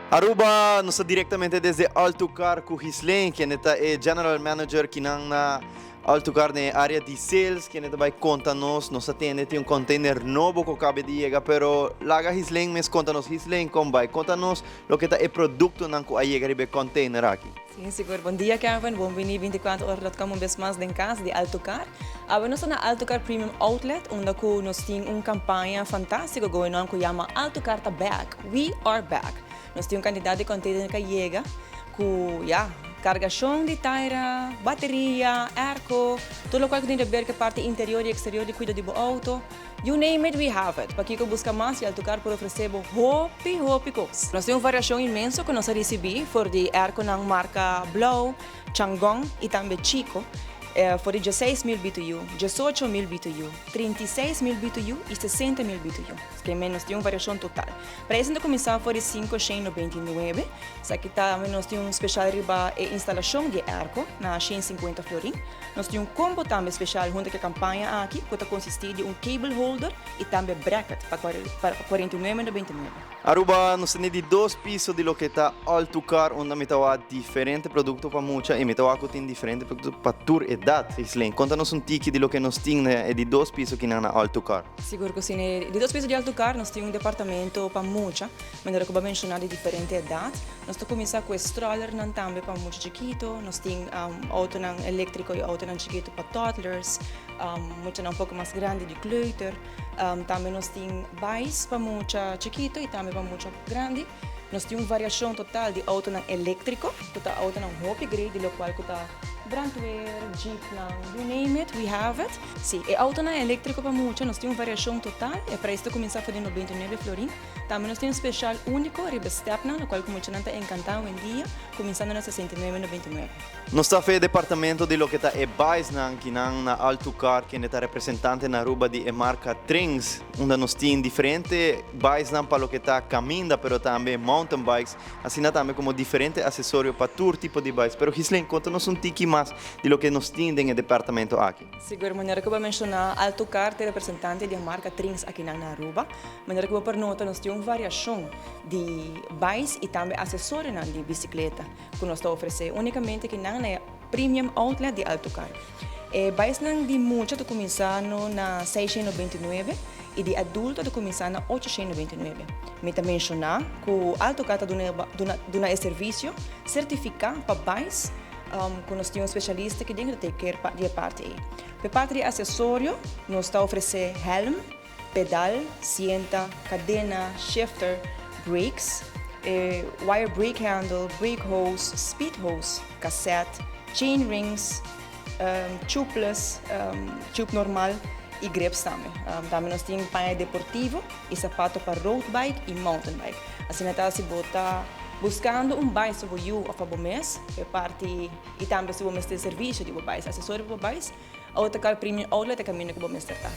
Aruba, nós diretamente desde Altucar com Hislane, que é General Manager que na Altucar na área de sales, que vai conta-nos, nós atende container novo que acaba de chegar, pero laga Hislane, mas conta-nos Hislane como vai, conta-nos o que é produto que vai chegar de container aqui. Sim, seguro. Bom dia, Kevin. Bom dia, 24 horas como um vez mais em casa de Altucar. Nós estamos na Altucar Premium Outlet, onde nós temos uma campanha fantástica going on que chama Altucar tá back. We are back. Nós temos quantidade de container que chega, com carregação de taira, bateria, airco, tudo o que tem a ver com a parte interior e exterior de cuida do auto. You name it, we have it. Para quem busca mais, e Altucar por oferecer hopi coisas. Nós temos uma variação imensa que nós recebemos for de airco na marca Blow, Changong e também Chico. For 16.000 BTU, 18.000 BTU, 36.000 BTU e 60.000 BTU, que menos tem uma variação total. Para isso, começar por 599, aqui também nós temos um especial riba e instalação de arco na 150 florin. Nós temos um combo também especial junto com a campanha aqui, que consiste de um cable holder e também bracket para 49,99. Aruba, nós temos de dois pisos de lo que está Altucar, onde nós temos diferentes produtos para muita e nós temos diferentes produtos para tour e Islane, conta-nos tiki de lo que nós temos de dois pisos que na Altucar. Seguro que sim. De dois pisos de Altucar, nós temos um departamento para muita, mas eu vou mencionar de diferentes idades. Nós começamos com stroller também para muito chiquito, nós temos auto elétrico e auto chiquito para toddlers, muito um pouco mais grande de clutter. Também nós temos bikes para muito chiquito e também para muito grande. Nós temos uma variação total de auto elétrico, que auto hobby grade, do qual está brandwear, jeep, you name it, we have it. Sim, e auto elétrico para muito, nós temos uma variação total, e para isso começar a fazer 99 florin. Também nós temos um especial único, riba stepna, no qual muito não está encantado em dia, começando na 69,99. Nós estamos no departamento de lo que está bikes que na Altucar, que está representante na Aruba de marca Trings, onde nós temos diferentes bikes para lo que está caminda, pero também mountain bikes, assim também como diferentes acessórios para todo tipo de bikes. Pero Hislane, conta-nos tiki mais de lo que nós temos no departamento aqui. Seguro, maneira que eu vou mencionar, Altucar é representante da marca Trings aqui na Aruba. Maneira que eu vou perguntar, nós temos uma variação de bikes e também acessórios de bicicleta que nós estamos oferecendo unicamente aqui na Premium Outlet de Altucar. Bikes de muito estão começando na 699 e de adulto estão começando na 899. Me também mencionar que o Altucar está dando esse serviço certificado para bikes, que nós temos um especialista que tem que ter de parte aí. Para parte de acessório, nós estamos oferecendo helm, pedal, cinta, cadena, shifter, brakes, wire brake handle, brake hose, speed hose, cassette, chain rings, tubeless, tube normal e grips também. Também nós temos paia deportivo e sapato para road bike e mountain bike. Assim, se botar buscando bike sobre you ou para o mês, parte e também se você ter serviço de bikes, acessório para bikes, Altucar Premium Outlet é caminho que você está.